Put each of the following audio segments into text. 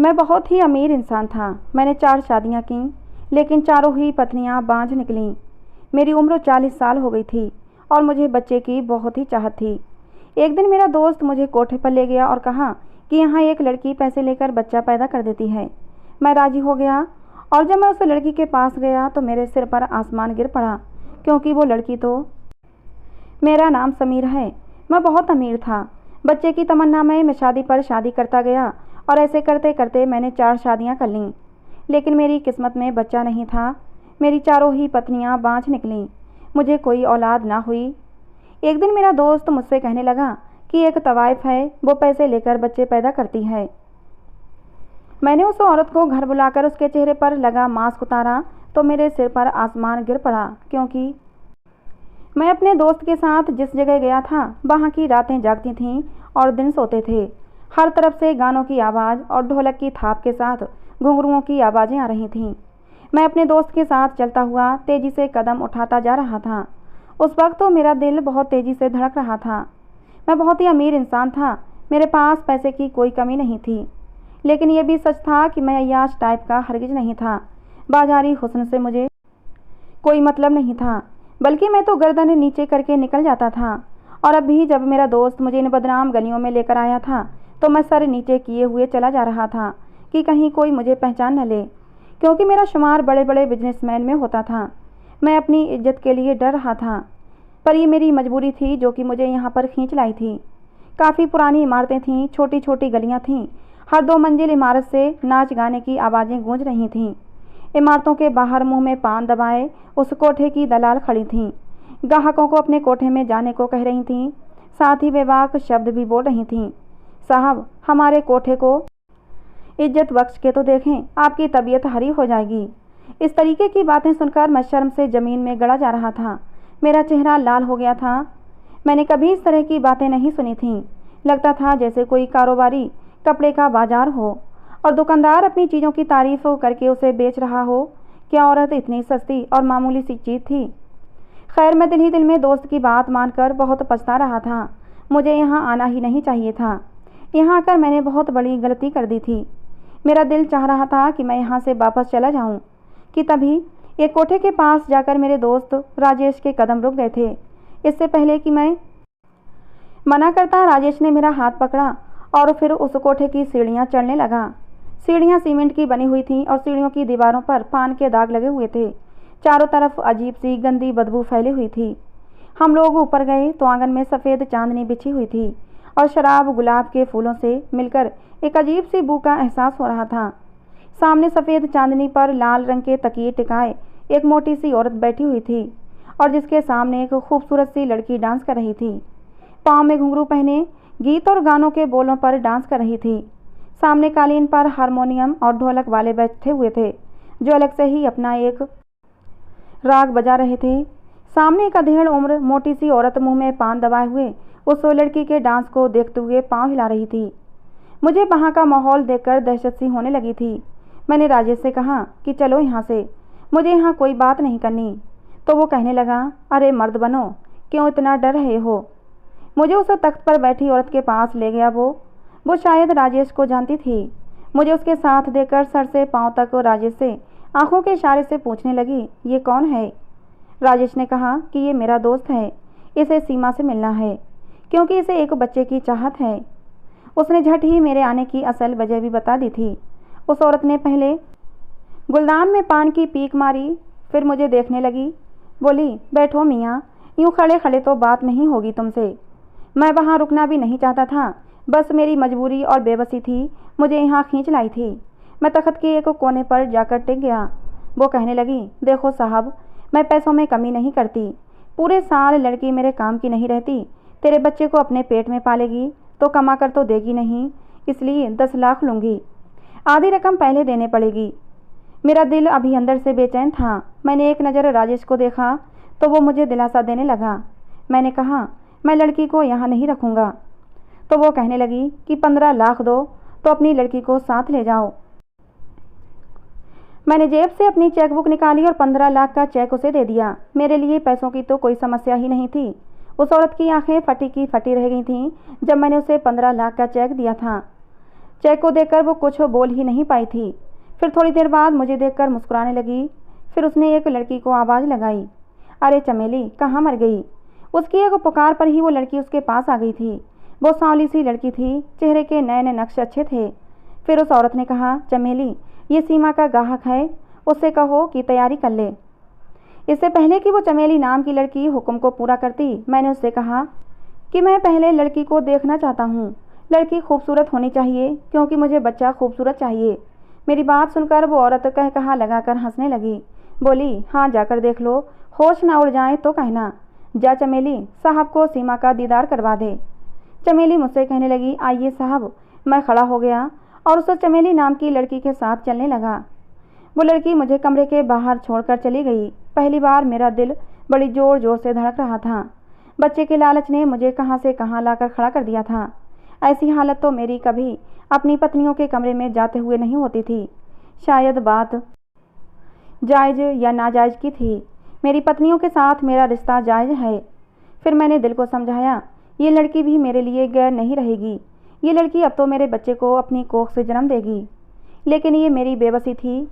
मैं बहुत ही अमीर इंसान था। मैंने 4 शादियां की, लेकिन चारों ही पत्नियां बांझ निकलीं। मेरी उम्र 40 साल हो गई थी और मुझे बच्चे की बहुत ही चाहत थी। एक दिन मेरा दोस्त मुझे कोठे पर ले गया और कहा कि यहाँ एक लड़की पैसे लेकर बच्चा पैदा कर देती है। मैं राजी हो गया और जब मैं उस लड़की के पास गया तो मेरे सिर पर आसमान गिर पड़ा, क्योंकि वो लड़की तो मेरा नाम समीर है। मैं बहुत अमीर था। बच्चे की तमन्ना में मैं शादी पर शादी करता गया और ऐसे करते करते मैंने 4 शादियां कर लीं, लेकिन मेरी किस्मत में बच्चा नहीं था। मेरी चारों ही पत्नियां बांझ निकलीं। मुझे कोई औलाद ना हुई। एक दिन मेरा दोस्त मुझसे कहने लगा कि एक तवाइफ है, वो पैसे लेकर बच्चे पैदा करती है। मैंने उस औरत को घर बुलाकर उसके चेहरे पर लगा मास्क उतारा तो मेरे सिर पर आसमान गिर पड़ा, क्योंकि मैं अपने दोस्त के साथ जिस जगह गया था वहाँ की रातें जागती थीं और दिन सोते थे। हर तरफ से गानों की आवाज़ और ढोलक की थाप के साथ घुंघरुओं की आवाज़ें आ रही थीं। मैं अपने दोस्त के साथ चलता हुआ तेज़ी से कदम उठाता जा रहा था। उस वक्त तो मेरा दिल बहुत तेज़ी से धड़क रहा था। मैं बहुत ही अमीर इंसान था। मेरे पास पैसे की कोई कमी नहीं थी, लेकिन यह भी सच था कि मैं अय्याश टाइप का हरगिज नहीं था। बाजारी हुस्न से मुझे कोई मतलब नहीं था, बल्कि मैं तो गर्दन नीचे करके निकल जाता था। और अब भी जब मेरा दोस्त मुझे इन बदनाम गलियों में लेकर आया था तो मैं सर नीचे किए हुए चला जा रहा था कि कहीं कोई मुझे पहचान न ले, क्योंकि मेरा शुमार बड़े बड़े बिजनेसमैन में होता था। मैं अपनी इज्जत के लिए डर रहा था, पर ये मेरी मजबूरी थी जो कि मुझे यहाँ पर खींच लाई थी। काफ़ी पुरानी इमारतें थीं, छोटी छोटी गलियाँ थीं। हर 2 मंजिल इमारत से नाच गाने की आवाज़ें गूंज रही थीं। इमारतों के बाहर मुंह में पान दबाए उस कोठे की दलाल खड़ी थीं। ग्राहकों को अपने कोठे में जाने को कह रही थीं, साथ ही बेबाक शब्द भी बोल रही थीं। साहब, हमारे कोठे को इज्जत बख्श के तो देखें, आपकी तबीयत हरी हो जाएगी। इस तरीके की बातें सुनकर मैं शर्म से ज़मीन में गड़ा जा रहा था। मेरा चेहरा लाल हो गया था। मैंने कभी इस तरह की बातें नहीं सुनी थीं। लगता था जैसे कोई कारोबारी कपड़े का बाजार हो और दुकानदार अपनी चीज़ों की तारीफ करके उसे बेच रहा हो। क्या औरत इतनी सस्ती और मामूली सी चीज़ थी। खैर, मैं दिल ही दिल में दोस्त की बात मानकर बहुत पछता रहा था। मुझे यहाँ आना ही नहीं चाहिए था। यहाँ आकर मैंने बहुत बड़ी गलती कर दी थी। मेरा दिल चाह रहा था कि मैं यहाँ से वापस चला जाऊँ कि तभी एक कोठे के पास जाकर मेरे दोस्त राजेश के कदम रुक गए थे। इससे पहले कि मैं मना करता, राजेश ने मेरा हाथ पकड़ा और फिर उस कोठे की सीढ़ियाँ चढ़ने लगा। सीढ़ियाँ सीमेंट की बनी हुई थीं और सीढ़ियों की दीवारों पर पान के दाग लगे हुए थे। चारों तरफ अजीब सी गंदी बदबू फैली हुई थी। हम लोग ऊपर गए तो आंगन में सफ़ेद चांदनी बिछी हुई थी और शराब गुलाब के फूलों से मिलकर एक अजीब सी बू का एहसास हो रहा था। सामने सफ़ेद चांदनी पर लाल रंग के तकिए टिकाए एक मोटी सी औरत बैठी हुई थी और जिसके सामने एक खूबसूरत सी लड़की डांस कर रही थी। पाँव में घुंघरू पहने गीत और गानों के बोलों पर डांस कर रही थी। सामने कालीन पर हारमोनियम और ढोलक वाले बैठे हुए थे, जो अलग से ही अपना एक राग बजा रहे थे। सामने एक अधेड़ उम्र मोटी सी औरत मुंह में पान दबाए हुए उस लड़की के डांस को देखते हुए पाँव हिला रही थी। मुझे वहाँ का माहौल देखकर दहशत सी होने लगी थी। मैंने राजेश से कहा कि चलो यहाँ से, मुझे यहाँ कोई बात नहीं करनी। तो वो कहने लगा, अरे मर्द बनो, क्यों इतना डर रहे हो। मुझे उस तख्त पर बैठी औरत के पास ले गया। वो शायद राजेश को जानती थी। मुझे उसके साथ देकर सर से पांव तक राजेश से आंखों के इशारे से पूछने लगी, ये कौन है। राजेश ने कहा कि ये मेरा दोस्त है, इसे सीमा से मिलना है, क्योंकि इसे एक बच्चे की चाहत है। उसने झट ही मेरे आने की असल वजह भी बता दी थी। उस औरत ने पहले गुलदान में पान की पीक मारी, फिर मुझे देखने लगी। बोली, बैठो मियाँ, यूँ खड़े खड़े तो बात नहीं होगी तुमसे। मैं वहाँ रुकना भी नहीं चाहता था, बस मेरी मजबूरी और बेबसी थी, मुझे यहाँ खींच लाई थी। मैं तख्त के एक कोने पर जाकर टिक गया। वो कहने लगी, देखो साहब, मैं पैसों में कमी नहीं करती। पूरे साल लड़की मेरे काम की नहीं रहती। तेरे बच्चे को अपने पेट में पालेगी तो कमा कर तो देगी नहीं, इसलिए 10 लाख लूँगी। आधी रकम पहले देने पड़ेगी। मेरा दिल अभी अंदर से बेचैन था। मैंने एक नज़र राजेश को देखा तो वो मुझे दिलासा देने लगा। मैंने कहा, मैं लड़की को यहाँ नहीं रखूँगा। तो वो कहने लगी कि 15 लाख दो तो अपनी लड़की को साथ ले जाओ। मैंने जेब से अपनी चेकबुक निकाली और 15 लाख का चेक उसे दे दिया। मेरे लिए पैसों की तो कोई समस्या ही नहीं थी। उस औरत की आंखें फटी की फटी रह गई थीं जब मैंने उसे 15 लाख का चेक दिया था। चेक को देखकर वो कुछ बोल ही नहीं पाई थी। फिर थोड़ी देर बाद मुझे देखकर मुस्कुराने लगी। फिर उसने एक लड़की को आवाज़ लगाई, अरे चमेली कहाँ मर गई। उसकी एक पुकार पर ही वो लड़की उसके पास आ गई थी। वो सांवली सी लड़की थी, चेहरे के नए नए नक्श अच्छे थे। फिर उस औरत ने कहा, चमेली ये सीमा का ग्राहक है, उससे कहो कि तैयारी कर ले। इससे पहले कि वो चमेली नाम की लड़की हुक्म को पूरा करती, मैंने उससे कहा कि मैं पहले लड़की को देखना चाहता हूँ। लड़की खूबसूरत होनी चाहिए क्योंकि मुझे बच्चा खूबसूरत चाहिए। मेरी बात सुनकर वो औरत कह कहा लगाकर हंसने लगी। बोली, हाँ जाकर देख लो, होश ना उड़ जाए तो कहना। जा चमेली, साहब को सीमा का दीदार करवा दे। चमेली मुझसे कहने लगी, आइए साहब। मैं खड़ा हो गया और उस चमेली नाम की लड़की के साथ चलने लगा। वो लड़की मुझे कमरे के बाहर छोड़कर चली गई। पहली बार मेरा दिल बड़ी ज़ोर ज़ोर से धड़क रहा था। बच्चे के लालच ने मुझे कहाँ से कहाँ लाकर खड़ा कर दिया था। ऐसी हालत तो मेरी कभी अपनी पत्नियों के कमरे में जाते हुए नहीं होती थी। शायद बात जायज़ या नाजायज़ की थी। मेरी पत्नियों के साथ मेरा रिश्ता जायज़ है। फिर मैंने दिल को समझाया, ये लड़की भी मेरे लिए गैर नहीं रहेगी। ये लड़की अब तो मेरे बच्चे को अपनी कोख से जन्म देगी। लेकिन ये मेरी बेबसी थी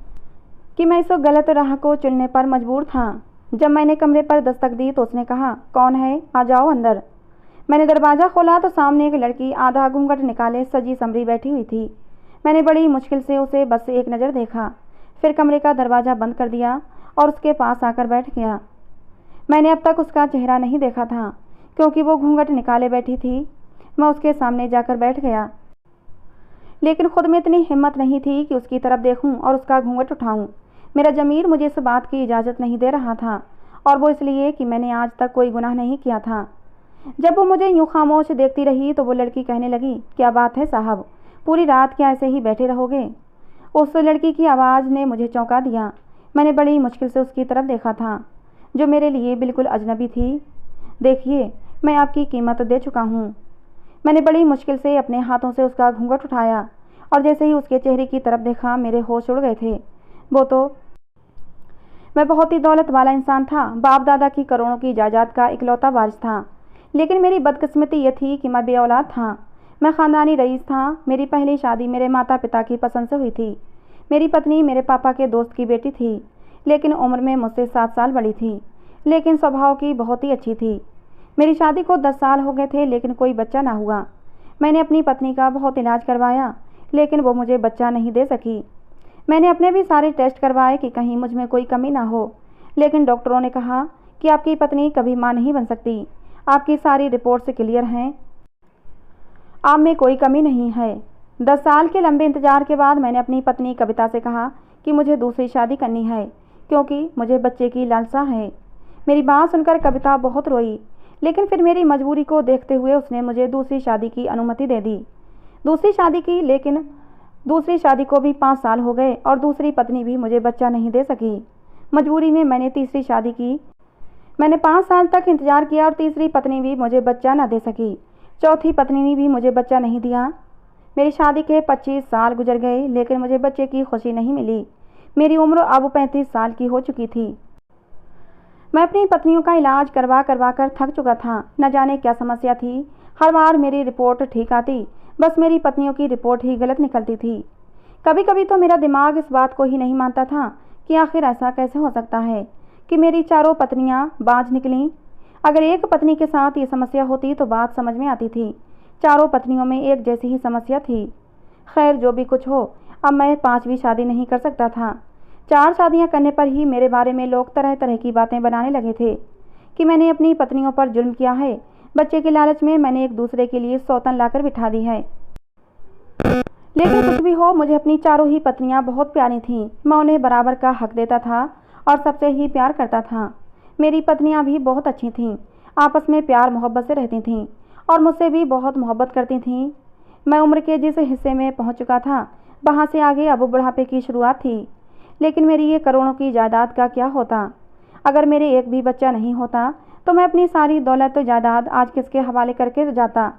कि मैं इस गलत राह को चुनने पर मजबूर था। जब मैंने कमरे पर दस्तक दी तो उसने कहा, कौन है, आ जाओ अंदर। मैंने दरवाज़ा खोला तो सामने एक लड़की आधा घूंघट निकाले सजी समरी बैठी हुई थी। मैंने बड़ी मुश्किल से उसे बस एक नज़र देखा, फिर कमरे का दरवाज़ा बंद कर दिया और उसके पास आकर बैठ गया। मैंने अब तक उसका चेहरा नहीं देखा था क्योंकि वो घूंघट निकाले बैठी थी। मैं उसके सामने जाकर बैठ गया, लेकिन खुद में इतनी हिम्मत नहीं थी कि उसकी तरफ देखूं और उसका घूंघट उठाऊं। मेरा ज़मीर मुझे इस बात की इजाज़त नहीं दे रहा था, और वो इसलिए कि मैंने आज तक कोई गुनाह नहीं किया था। जब वो मुझे यूं खामोश देखती रही तो वो लड़की कहने लगी, क्या बात है साहब, पूरी रात क्या ऐसे ही बैठे रहोगे। उस लड़की की आवाज़ ने मुझे चौंका दिया। मैंने बड़ी मुश्किल से उसकी तरफ देखा था, जो मेरे लिए बिल्कुल अजनबी थी। देखिए, मैं आपकी कीमत दे चुका हूँ। मैंने बड़ी मुश्किल से अपने हाथों से उसका घूंघट उठाया और जैसे ही उसके चेहरे की तरफ देखा मेरे होश उड़ गए थे। वो तो मैं बहुत ही दौलत वाला इंसान था, बाप दादा की करोड़ों की जायदाद का इकलौता वारिस था। लेकिन मेरी बदकिस्मती यह थी कि मैं बेऔलाद था। मैं ख़ानदानी रईस था। मेरी पहली शादी मेरे माता पिता की पसंद से हुई थी। मेरी पत्नी मेरे पापा के दोस्त की बेटी थी, लेकिन उम्र में मुझसे 7 साल बड़ी थी, लेकिन स्वभाव की बहुत ही अच्छी थी। मेरी शादी को 10 साल हो गए थे, लेकिन कोई बच्चा ना हुआ। मैंने अपनी पत्नी का बहुत इलाज करवाया, लेकिन वो मुझे बच्चा नहीं दे सकी। मैंने अपने भी सारे टेस्ट करवाए कि कहीं मुझ में कोई कमी ना हो, लेकिन डॉक्टरों ने कहा कि आपकी पत्नी कभी माँ नहीं बन सकती। आपकी सारी रिपोर्ट्स क्लियर हैं, आप में कोई कमी नहीं है। 10 साल के लंबे इंतजार के बाद मैंने अपनी पत्नी कविता से कहा कि मुझे दूसरी शादी करनी है क्योंकि मुझे बच्चे की लालसा है। मेरी बात सुनकर कविता बहुत रोई, लेकिन फिर मेरी मजबूरी को देखते हुए उसने मुझे दूसरी शादी की अनुमति दे दी। दूसरी शादी की, लेकिन दूसरी शादी को भी 5 साल हो गए और दूसरी पत्नी भी मुझे बच्चा नहीं दे सकी। मजबूरी में मैंने तीसरी शादी की। मैंने 5 साल तक इंतजार किया और तीसरी पत्नी भी मुझे बच्चा न दे सकी। चौथी पत्नी ने भी मुझे बच्चा नहीं दिया। मेरी शादी के 25 साल गुजर गए, लेकिन मुझे बच्चे की खुशी नहीं मिली। मेरी उम्र अब 35 साल की हो चुकी थी। मैं अपनी पत्नियों का इलाज करवा करवा कर थक चुका था। न जाने क्या समस्या थी, हर बार मेरी रिपोर्ट ठीक आती, बस मेरी पत्नियों की रिपोर्ट ही गलत निकलती थी। कभी कभी तो मेरा दिमाग इस बात को ही नहीं मानता था कि आखिर ऐसा कैसे हो सकता है कि मेरी चारों पत्नियां बांझ निकलीं। अगर एक पत्नी के साथ ये समस्या होती तो बात समझ में आती थी। चारों पत्नियों में एक जैसी ही समस्या थी। खैर, जो भी कुछ हो, अब मैं 5वीं शादी नहीं कर सकता था। 4 शादियां करने पर ही मेरे बारे में लोग तरह तरह की बातें बनाने लगे थे कि मैंने अपनी पत्नियों पर जुल्म किया है। बच्चे के लालच में मैंने एक दूसरे के लिए सौतन लाकर बिठा दी है। लेकिन कुछ भी हो, मुझे अपनी चारों ही पत्नियां बहुत प्यारी थीं। मैं उन्हें बराबर का हक देता था और सबसे ही प्यार करता था। मेरी पत्नियां भी बहुत अच्छी थीं, आपस में प्यार मोहब्बत से रहती थीं और मुझसे भी बहुत मोहब्बत करती थीं। मैं उम्र के जिस हिस्से में पहुंच चुका था, वहां से आगे अब बुढ़ापे की शुरुआत थी। लेकिन मेरी ये करोड़ों की जायदाद का क्या होता? अगर मेरे एक भी बच्चा नहीं होता तो मैं अपनी सारी दौलत जायदाद आज किसके हवाले करके जाता?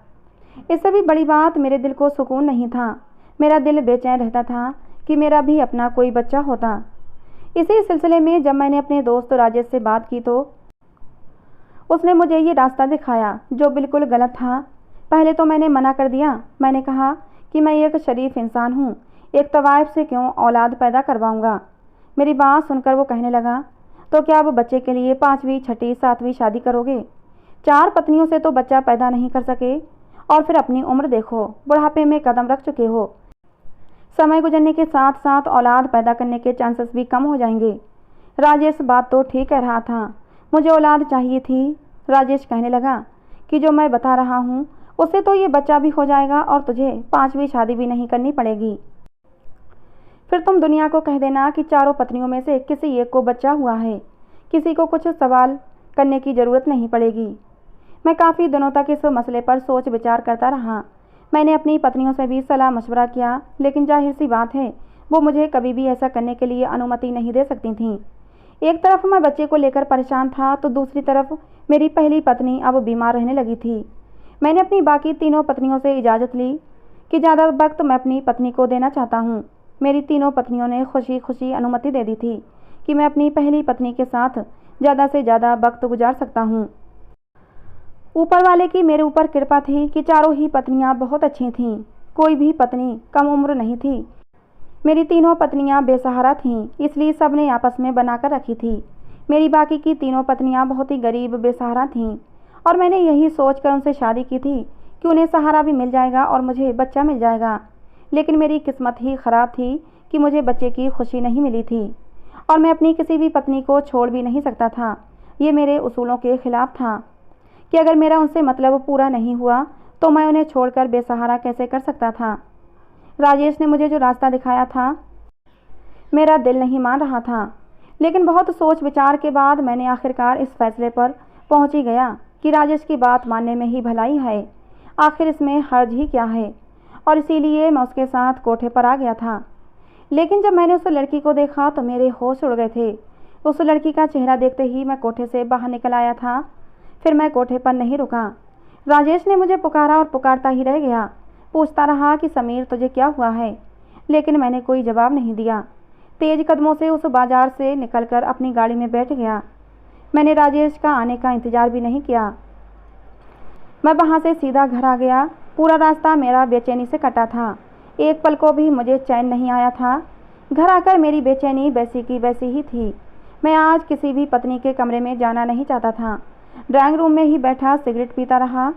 इससे भी बड़ी बात, मेरे दिल को सुकून नहीं था। मेरा दिल बेचैन रहता था कि मेरा भी अपना कोई बच्चा होता। इसी सिलसिले में जब मैंने अपने दोस्त राजेश से बात की तो उसने मुझे ये रास्ता दिखाया जो बिल्कुल गलत था। पहले तो मैंने मना कर दिया। मैंने कहा कि मैं एक शरीफ इंसान हूँ, एक तवाइफ से क्यों औलाद पैदा करवाऊँगा। मेरी बात सुनकर वो कहने लगा, तो क्या अब बच्चे के लिए 5वीं, 6ठी, 7वीं शादी करोगे? 4 पत्नियों से तो बच्चा पैदा नहीं कर सके, और फिर अपनी उम्र देखो, बुढ़ापे में कदम रख चुके हो। समय गुजरने के साथ साथ औलाद पैदा करने के चांसेस भी कम हो जाएंगे। राजेश बात तो ठीक कह रहा था, मुझे औलाद चाहिए थी। राजेश कहने लगा कि जो मैं बता रहा हूँ उससे तो ये बच्चा भी हो जाएगा और तुझे 5वीं शादी भी नहीं करनी पड़ेगी। फिर तुम दुनिया को कह देना कि चारों पत्नियों में से किसी एक को बच्चा हुआ है, किसी को कुछ सवाल करने की ज़रूरत नहीं पड़ेगी। मैं काफ़ी दिनों तक इस मसले पर सोच विचार करता रहा। मैंने अपनी पत्नियों से भी सलाह मशवरा किया, लेकिन जाहिर सी बात है वो मुझे कभी भी ऐसा करने के लिए अनुमति नहीं दे सकती थीं। एक तरफ मैं बच्चे को लेकर परेशान था, तो दूसरी तरफ मेरी पहली पत्नी अब बीमार रहने लगी थी। मैंने अपनी बाकी तीनों पत्नियों से इजाज़त ली कि ज़्यादा वक्त मैं अपनी पत्नी को देना चाहता हूँ। मेरी तीनों पत्नियों ने खुशी खुशी अनुमति दे दी थी कि मैं अपनी पहली पत्नी के साथ ज़्यादा से ज़्यादा वक्त गुजार सकता हूँ। ऊपर वाले की मेरे ऊपर कृपा थी कि चारों ही पत्नियाँ बहुत अच्छी थीं, कोई भी पत्नी कम उम्र नहीं थी। मेरी तीनों पत्नियाँ बेसहारा थीं, इसलिए सब ने आपस में बनाकर रखी थी। मेरी बाकी की तीनों पत्नियाँ बहुत ही गरीब बेसहारा थीं, और मैंने यही सोचकर उनसे शादी की थी कि उन्हें सहारा भी मिल जाएगा और मुझे बच्चा मिल जाएगा। लेकिन मेरी किस्मत ही ख़राब थी कि मुझे बच्चे की खुशी नहीं मिली थी, और मैं अपनी किसी भी पत्नी को छोड़ भी नहीं सकता था। ये मेरे उसूलों के खिलाफ था कि अगर मेरा उनसे मतलब पूरा नहीं हुआ तो मैं उन्हें छोड़कर बेसहारा कैसे कर सकता था। राजेश ने मुझे जो रास्ता दिखाया था, मेरा दिल नहीं मान रहा था, लेकिन बहुत सोच विचार के बाद मैंने आखिरकार इस फैसले पर पहुंच ही गया कि राजेश की बात मानने में ही भलाई है, आखिर इसमें हर्ज ही क्या है। और इसीलिए मैं उसके साथ कोठे पर आ गया था। लेकिन जब मैंने उस लड़की को देखा तो मेरे होश उड़ गए थे। उस लड़की का चेहरा देखते ही मैं कोठे से बाहर निकल आया था। फिर मैं कोठे पर नहीं रुका। राजेश ने मुझे पुकारा और पुकारता ही रह गया, पूछता रहा कि समीर तुझे क्या हुआ है, लेकिन मैंने कोई जवाब नहीं दिया। तेज कदमों से उस बाजार से निकलकर अपनी गाड़ी में बैठ गया। मैंने राजेश का आने का इंतज़ार भी नहीं किया। मैं वहाँ से सीधा घर आ गया। पूरा रास्ता मेरा बेचैनी से कटा था, एक पल को भी मुझे चैन नहीं आया था। घर आकर मेरी बेचैनी वैसी की वैसी ही थी। मैं आज किसी भी पत्नी के कमरे में जाना नहीं चाहता था। ड्राइंग रूम में ही बैठा सिगरेट पीता रहा।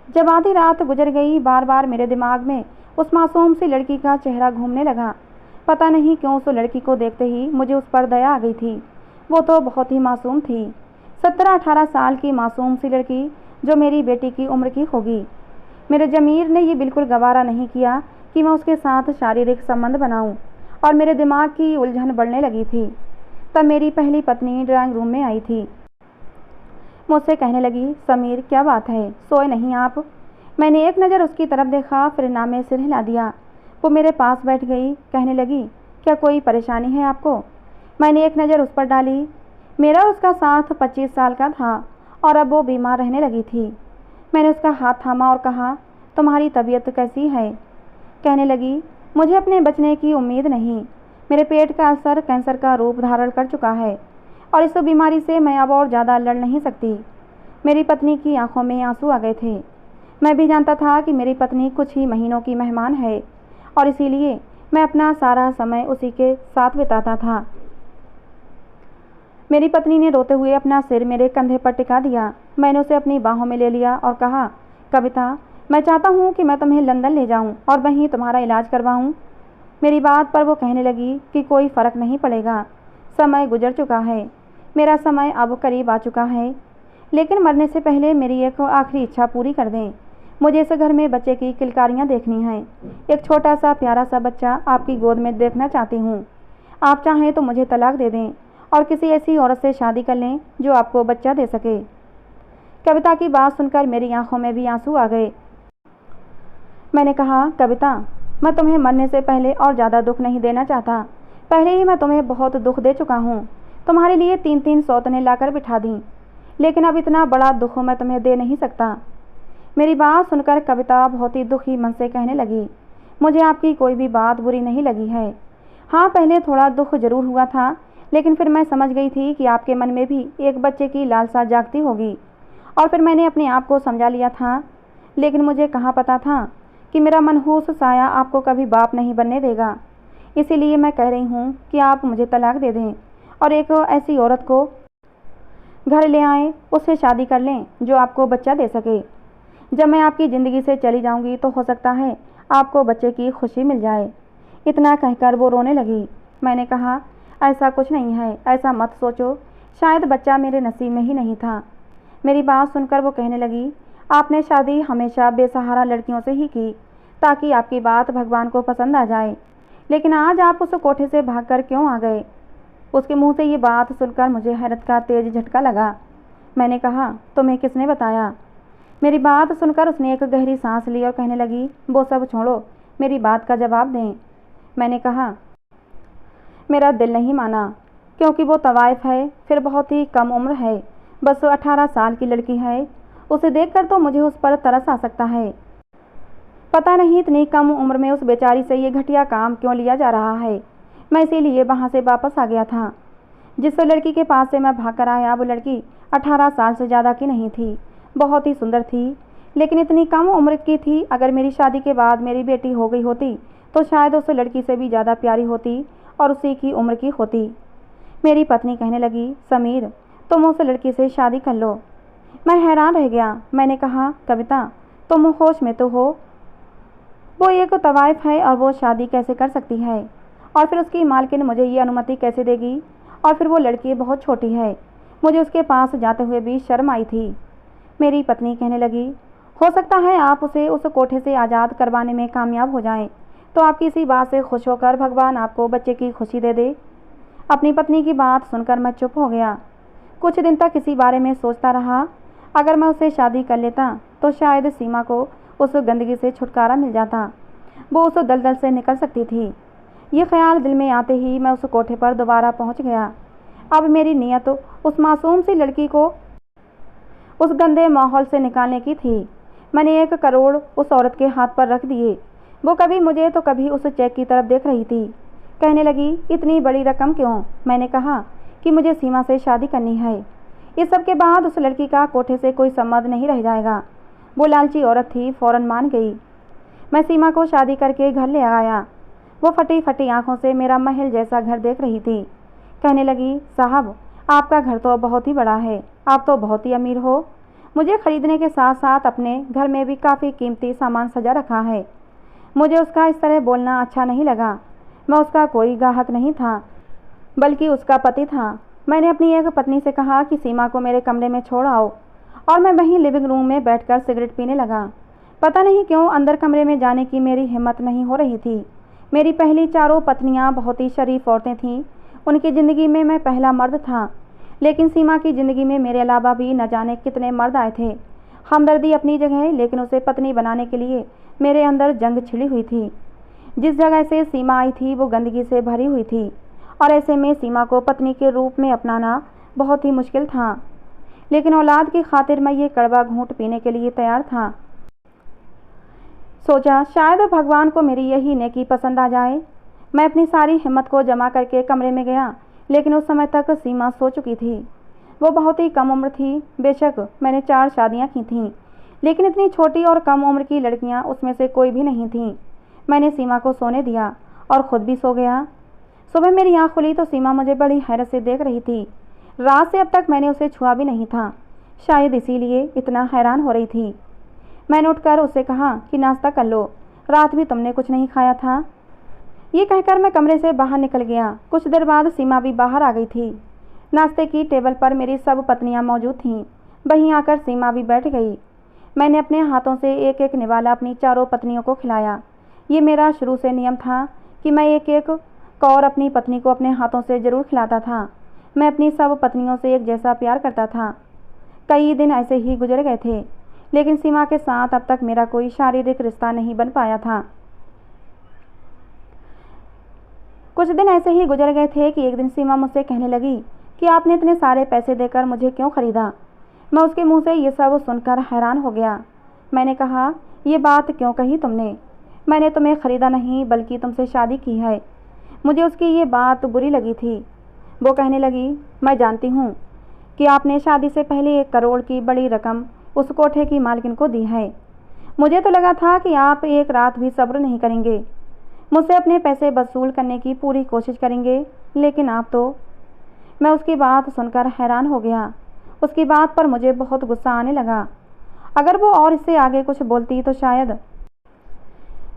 जब आधी रात गुजर गई, बार बार मेरे दिमाग में उस मासूम सी लड़की का चेहरा घूमने लगा। पता नहीं क्यों उस लड़की को देखते ही मुझे उस पर दया आ गई थी। वो तो बहुत ही मासूम थी, 17-18 साल की मासूम सी लड़की जो मेरी बेटी की उम्र की होगी। मेरे ज़मीर ने ये बिल्कुल गवारा नहीं किया कि मैं उसके साथ शारीरिक संबंध बनाऊं, और मेरे दिमाग की उलझन बढ़ने लगी थी। तब मेरी पहली पत्नी ड्राइंग रूम में आई थी। मुझसे कहने लगी, समीर क्या बात है, सोए नहीं आप? मैंने एक नज़र उसकी तरफ देखा, फिर नाम में सिर हिला दिया। वो मेरे पास बैठ गई, कहने लगी, क्या कोई परेशानी है आपको? मैंने एक नज़र उस पर डाली। मेरा और उसका साथ 25 साल का था, और अब वो बीमार रहने लगी थी। मैंने उसका हाथ थामा और कहा, तुम्हारी तबीयत कैसी है? कहने लगी, मुझे अपने बचने की उम्मीद नहीं। मेरे पेट का अल्सर कैंसर का रूप धारण कर चुका है, और इस बीमारी से मैं अब और ज़्यादा लड़ नहीं सकती। मेरी पत्नी की आंखों में आंसू आ गए थे। मैं भी जानता था कि मेरी पत्नी कुछ ही महीनों की मेहमान है, और इसीलिए मैं अपना सारा समय उसी के साथ बिताता था। मेरी पत्नी ने रोते हुए अपना सिर मेरे कंधे पर टिका दिया। मैंने उसे अपनी बाहों में ले लिया और कहा, कविता, मैं चाहता हूँ कि मैं तुम्हें लंदन ले जाऊँ और वहीं तुम्हारा इलाज करवाऊँ। मेरी बात पर वो कहने लगी कि कोई फ़र्क नहीं पड़ेगा, समय गुजर चुका है, मेरा समय अब करीब आ चुका है। लेकिन मरने से पहले मेरी एक आखिरी इच्छा पूरी कर दें। मुझे इस घर में बच्चे की किलकारियाँ देखनी हैं। एक छोटा सा प्यारा सा बच्चा आपकी गोद में देखना चाहती हूँ। आप चाहें तो मुझे तलाक दे दें और किसी ऐसी औरत से शादी कर लें जो आपको बच्चा दे सके। कविता की बात सुनकर मेरी आंखों में भी आंसू आ गए। मैंने कहा, कविता, मैं तुम्हें मरने से पहले और ज़्यादा दुख नहीं देना चाहता। पहले ही मैं तुम्हें बहुत दुख दे चुका हूँ। तुम्हारे लिए 3-3 सौतने लाकर बिठा दी, लेकिन अब इतना बड़ा दुख मैं तुम्हें दे नहीं सकता। मेरी बात सुनकर कविता बहुत ही दुखी मन से कहने लगी, मुझे आपकी कोई भी बात बुरी नहीं लगी है। हाँ, पहले थोड़ा दुख जरूर हुआ था, लेकिन फिर मैं समझ गई थी कि आपके मन में भी एक बच्चे की लालसा जागती होगी, और फिर मैंने अपने आप को समझा लिया था। लेकिन मुझे कहाँ पता था कि मेरा मनहूस साया आपको कभी बाप नहीं बनने देगा। इसीलिए मैं कह रही हूँ कि आप मुझे तलाक दे दें और एक ऐसी औरत को घर ले आएं, उससे शादी कर लें जो आपको बच्चा दे सके। जब मैं आपकी ज़िंदगी से चली जाऊंगी तो हो सकता है आपको बच्चे की खुशी मिल जाए। इतना कहकर वो रोने लगी। मैंने कहा, ऐसा कुछ नहीं है, ऐसा मत सोचो, शायद बच्चा मेरे नसीब में ही नहीं था। मेरी बात सुनकर वो कहने लगी, आपने शादी हमेशा बेसहारा लड़कियों से ही की ताकि आपकी बात भगवान को पसंद आ जाए, लेकिन आज आप उस कोठे से भागकर क्यों आ गए? उसके मुंह से ये बात सुनकर मुझे हैरत का तेज झटका लगा। मैंने कहा, तुम्हें किसने बताया? मेरी बात सुनकर उसने एक गहरी सांस ली और कहने लगी, वो सब छोड़ो, मेरी बात का जवाब दें। मैंने कहा, मेरा दिल नहीं माना, क्योंकि वो तवाइफ है, फिर बहुत ही कम उम्र है, बस 18 साल की लड़की है। उसे देखकर तो मुझे उस पर तरस आ सकता है। पता नहीं इतनी कम उम्र में उस बेचारी से ये घटिया काम क्यों लिया जा रहा है। मैं इसीलिए वहाँ से वापस आ गया था। जिस लड़की के पास से मैं भागकर आया वो लड़की 18 साल से ज़्यादा की नहीं थी, बहुत ही सुंदर थी, लेकिन इतनी कम उम्र की थी। अगर मेरी शादी के बाद मेरी बेटी हो गई होती तो शायद उस लड़की से भी ज़्यादा प्यारी होती और उसी की उम्र की होती। मेरी पत्नी कहने लगी, समीर, तुम उस लड़की से शादी कर लो। मैं हैरान रह गया। मैंने कहा, कविता, तुम होश में तो हो? वो एक तवाइफ है और वो शादी कैसे कर सकती है? और फिर उसकी मालकिन मुझे ये अनुमति कैसे देगी? और फिर वो लड़की बहुत छोटी है, मुझे उसके पास जाते हुए भी शर्म आई थी। मेरी पत्नी कहने लगी, हो सकता है आप उसे उस कोठे से आज़ाद करवाने में कामयाब हो जाएं, तो आपकी इसी बात से खुश होकर भगवान आपको बच्चे की खुशी दे दे। अपनी पत्नी की बात सुनकर मैं चुप हो गया। कुछ दिन तक इसी बारे में सोचता रहा। अगर मैं उससे शादी कर लेता तो शायद सीमा को उस गंदगी से छुटकारा मिल जाता, वो उस दलदल से निकल सकती थी। ये ख्याल दिल में आते ही मैं उस कोठे पर दोबारा पहुंच गया। अब मेरी नीयत उस मासूम सी लड़की को उस गंदे माहौल से निकालने की थी। मैंने 1 करोड़ उस औरत के हाथ पर रख दिए। वो कभी मुझे तो कभी उस चेक की तरफ देख रही थी। कहने लगी, इतनी बड़ी रकम क्यों? मैंने कहा कि मुझे सीमा से शादी करनी है। इस सब के बाद उस लड़की का कोठे से कोई संबंध नहीं रह जाएगा। वो लालची औरत थी, फौरन मान गई। मैं सीमा को शादी करके घर ले आया। वो फटी फटी आंखों से मेरा महल जैसा घर देख रही थी। कहने लगी, साहब, आपका घर तो बहुत ही बड़ा है, आप तो बहुत ही अमीर हो। मुझे खरीदने के साथ साथ अपने घर में भी काफ़ी कीमती सामान सजा रखा है। मुझे उसका इस तरह बोलना अच्छा नहीं लगा। मैं उसका कोई ग्राहक नहीं था, बल्कि उसका पति था। मैंने अपनी एक पत्नी से कहा कि सीमा को मेरे कमरे में छोड़ आओ, और मैं वहीं लिविंग रूम में बैठकर सिगरेट पीने लगा। पता नहीं क्यों अंदर कमरे में जाने की मेरी हिम्मत नहीं हो रही थी। मेरी पहली 4 पत्नियां बहुत ही शरीफ औरतें थीं। उनकी ज़िंदगी में मैं पहला मर्द था, लेकिन सीमा की ज़िंदगी में मेरे अलावा भी न जाने कितने मर्द आए थे। हमदर्दी अपनी जगह, लेकिन उसे पत्नी बनाने के लिए मेरे अंदर जंग छिड़ी हुई थी। जिस जगह से सीमा आई थी वो गंदगी से भरी हुई थी, और ऐसे में सीमा को पत्नी के रूप में अपनाना बहुत ही मुश्किल था। लेकिन औलाद की खातिर मैं ये कड़वा घूंट पीने के लिए तैयार था। सोचा शायद भगवान को मेरी यही नेकी पसंद आ जाए। मैं अपनी सारी हिम्मत को जमा करके कमरे में गया, लेकिन उस समय तक सीमा सो चुकी थी। वो बहुत ही कम उम्र थी। बेशक मैंने 4 शादियां की थीं, लेकिन इतनी छोटी और कम उम्र की लड़कियां उसमें से कोई भी नहीं थीं। मैंने सीमा को सोने दिया और ख़ुद भी सो गया। सुबह मेरी आँख खुली तो सीमा मुझे बड़ी हैरत से देख रही थी। रात से अब तक मैंने उसे छुआ भी नहीं था, शायद इसीलिए इतना हैरान हो रही थी। मैंने उठकर उससे कहा कि नाश्ता कर लो, रात भी तुमने कुछ नहीं खाया था। ये कहकर मैं कमरे से बाहर निकल गया। कुछ देर बाद सीमा भी बाहर आ गई थी। नाश्ते की टेबल पर मेरी सब पत्नियां मौजूद थीं। वहीं आकर सीमा भी बैठ गई। मैंने अपने हाथों से एक एक निवाला अपनी 4 पत्नियों को खिलाया। ये मेरा शुरू से नियम था कि मैं एक एक कौर अपनी पत्नी को अपने हाथों से ज़रूर खिलाता था। मैं अपनी सब पत्नियों से एक जैसा प्यार करता था। कई दिन ऐसे ही गुजर गए थे, लेकिन सीमा के साथ अब तक मेरा कोई शारीरिक रिश्ता नहीं बन पाया था। कुछ दिन ऐसे ही गुजर गए थे कि एक दिन सीमा मुझसे कहने लगी कि आपने इतने सारे पैसे देकर मुझे क्यों ख़रीदा। मैं उसके मुंह से ये सब सुनकर हैरान हो गया। मैंने कहा, ये बात क्यों कही तुमने? मैंने तुम्हें ख़रीदा नहीं, बल्कि तुमसे शादी की है। मुझे उसकी ये बात बुरी लगी थी। वो कहने लगी, मैं जानती हूँ कि आपने शादी से पहले 1 करोड़ की बड़ी रकम उस कोठे की मालकिन को दी है। मुझे तो लगा था कि आप एक रात भी सब्र नहीं करेंगे, मुझसे अपने पैसे वसूल करने की पूरी कोशिश करेंगे, लेकिन आप तो। मैं उसकी बात सुनकर हैरान हो गया। उसकी बात पर मुझे बहुत गुस्सा आने लगा। अगर वो और इससे आगे कुछ बोलती तो शायद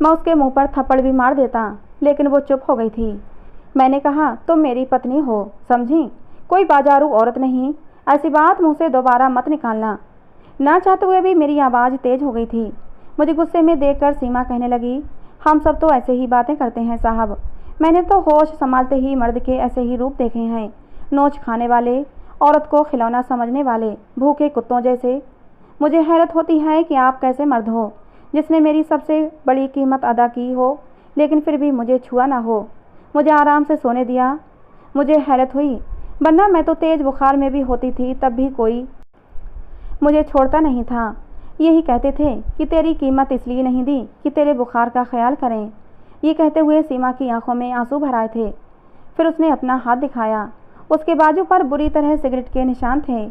मैं उसके मुंह पर थप्पड़ भी मार देता, लेकिन वो चुप हो गई थी। मैंने कहा, तुम मेरी पत्नी हो, समझी, कोई बाजारू औरत नहीं। ऐसी बात मुंह से दोबारा मत निकालना। ना चाहते हुए भी मेरी आवाज़ तेज हो गई थी। मुझे गुस्से में देखकर सीमा कहने लगी, हम सब तो ऐसे ही बातें करते हैं साहब। मैंने तो होश संभालते ही मर्द के ऐसे ही रूप देखे हैं, नोच खाने वाले, औरत को खिलौना समझने वाले, भूखे कुत्तों जैसे। मुझे हैरत होती है कि आप कैसे मर्द हो, जिसने मेरी सबसे बड़ी कीमत अदा की हो, लेकिन फिर भी मुझे छुआ ना हो, मुझे आराम से सोने दिया। मुझे हैरत हुई, वरना मैं तो तेज बुखार में भी होती थी तब भी कोई मुझे छोड़ता नहीं था। यही कहते थे कि तेरी कीमत इसलिए नहीं दी कि तेरे बुखार का ख्याल करें। ये कहते हुए सीमा की आंखों में आंसू भर आए थे। फिर उसने अपना हाथ दिखाया। उसके बाजू पर बुरी तरह सिगरेट के निशान थे।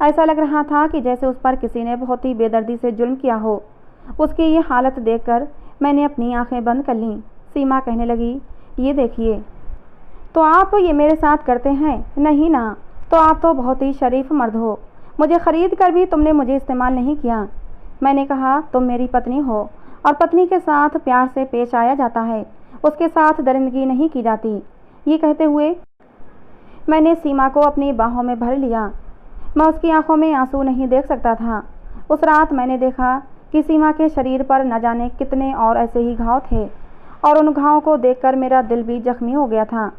ऐसा लग रहा था कि जैसे उस पर किसी ने बहुत ही बेदर्दी से जुल्म किया हो। उसकी ये हालत देखकर मैंने अपनी आंखें बंद कर लीं। सीमा कहने लगी, ये देखिए, तो आप ये मेरे साथ करते हैं? नहीं ना, तो आप तो बहुत ही शरीफ मर्द हो। मुझे ख़रीद कर भी तुमने मुझे इस्तेमाल नहीं किया। मैंने कहा, तुम मेरी पत्नी हो और पत्नी के साथ प्यार से पेश आया जाता है, उसके साथ दरिंदगी नहीं की जाती। ये कहते हुए मैंने सीमा को अपनी बाहों में भर लिया। मैं उसकी आंखों में आंसू नहीं देख सकता था। उस रात मैंने देखा कि सीमा के शरीर पर न जाने कितने और ऐसे ही घाव थे, और उन घावों को देखकर मेरा दिल भी जख्मी हो गया था।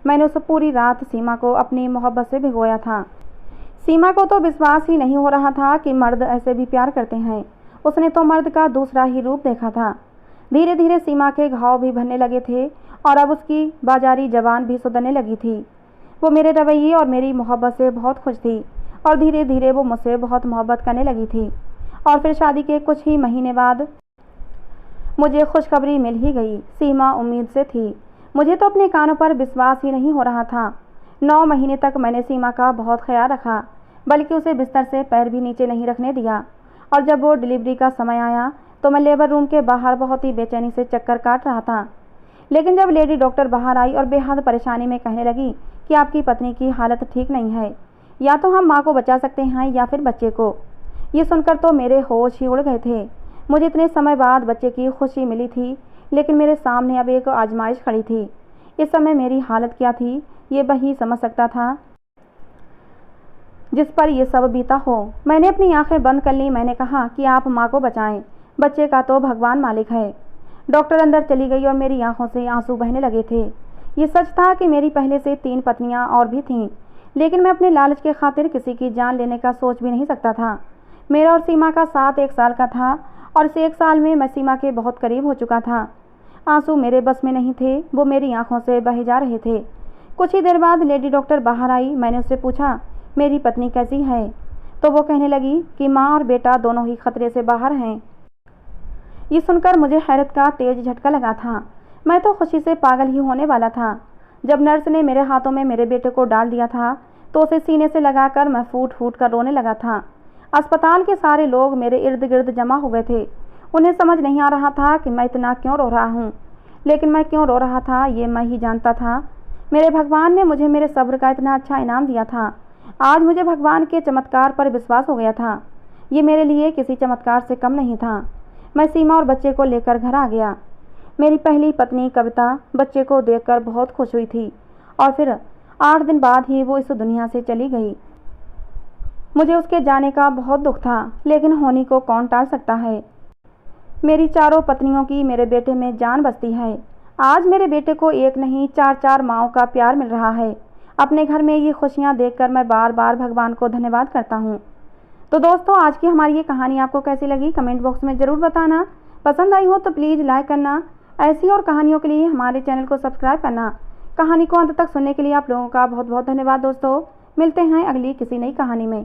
मैंने उस पूरी रात सीमा को अपनी मोहब्बत से भिगोया था। सीमा को तो विश्वास ही नहीं हो रहा था कि मर्द ऐसे भी प्यार करते हैं। उसने तो मर्द का दूसरा ही रूप देखा था। धीरे धीरे सीमा के घाव भी भरने लगे थे और अब उसकी बाजारी जबान भी सुधरने लगी थी। वो मेरे रवैये और मेरी मोहब्बत से बहुत खुश थी और धीरे धीरे वो मुझसे बहुत मोहब्बत करने लगी थी। और फिर शादी के कुछ ही महीने बाद मुझे खुशखबरी मिल ही गई। सीमा उम्मीद से थी। मुझे तो अपने कानों पर विश्वास ही नहीं हो रहा था। 9 महीने तक मैंने सीमा का बहुत ख्याल रखा, बल्कि उसे बिस्तर से पैर भी नीचे नहीं रखने दिया। और जब वो डिलीवरी का समय आया तो मैं लेबर रूम के बाहर बहुत ही बेचैनी से चक्कर काट रहा था। लेकिन जब लेडी डॉक्टर बाहर आई और बेहद परेशानी में कहने लगी कि आपकी पत्नी की हालत ठीक नहीं है, या तो हम माँ को बचा सकते हैं या फिर बच्चे को। ये सुनकर तो मेरे होश ही उड़ गए थे। मुझे इतने समय बाद बच्चे की खुशी मिली थी, लेकिन मेरे सामने अब एक आजमाइश खड़ी थी। इस समय मेरी हालत क्या थी ये वही समझ सकता था जिस पर यह सब बीता हो। मैंने अपनी आंखें बंद कर ली। मैंने कहा कि आप माँ को बचाएं, बच्चे का तो भगवान मालिक है। डॉक्टर अंदर चली गई और मेरी आंखों से आंसू बहने लगे थे। ये सच था कि मेरी पहले से 3 पत्नियां और भी थीं, लेकिन मैं अपने लालच के खातिर किसी की जान लेने का सोच भी नहीं सकता था। मेरा और सीमा का साथ 1 साल का था और इस 1 साल में मैं सीमा के बहुत करीब हो चुका था। आंसू मेरे बस में नहीं थे, वो मेरी आंखों से बहे जा रहे थे। कुछ ही देर बाद लेडी डॉक्टर बाहर आई। मैंने उससे पूछा, मेरी पत्नी कैसी है? तो वो कहने लगी कि माँ और बेटा दोनों ही खतरे से बाहर हैं। ये सुनकर मुझे हैरत का तेज झटका लगा था। मैं तो खुशी से पागल ही होने वाला था। जब नर्स ने मेरे हाथों में मेरे बेटे को डाल दिया था तो उसे सीने से लगाकर मैं फूट फूट कर रोने लगा था। अस्पताल के सारे लोग मेरे इर्द गिर्द जमा हो गए थे। उन्हें समझ नहीं आ रहा था कि मैं इतना क्यों रो रहा हूँ, लेकिन मैं क्यों रो रहा था ये मैं ही जानता था। मेरे भगवान ने मुझे मेरे सब्र का इतना अच्छा इनाम दिया था। आज मुझे भगवान के चमत्कार पर विश्वास हो गया था। ये मेरे लिए किसी चमत्कार से कम नहीं था। मैं सीमा और बच्चे को लेकर घर आ गया। मेरी पहली पत्नी कविता बच्चे को देखकर बहुत खुश हुई थी और फिर 8 दिन बाद ही वो इस दुनिया से चली गई। मुझे उसके जाने का बहुत दुख था, लेकिन होनी को कौन टाल सकता है। मेरी चारों पत्नियों की मेरे बेटे में जान बसती है। आज मेरे बेटे को एक नहीं 4-4 माँओं का प्यार मिल रहा है। अपने घर में ये खुशियाँ देखकर मैं बार बार भगवान को धन्यवाद करता हूँ। तो दोस्तों, आज की हमारी ये कहानी आपको कैसी लगी कमेंट बॉक्स में ज़रूर बताना। पसंद आई हो तो प्लीज़ लाइक करना। ऐसी और कहानियों के लिए हमारे चैनल को सब्सक्राइब करना। कहानी को अंत तक सुनने के लिए आप लोगों का बहुत बहुत धन्यवाद दोस्तों। मिलते हैं अगली किसी नई कहानी में।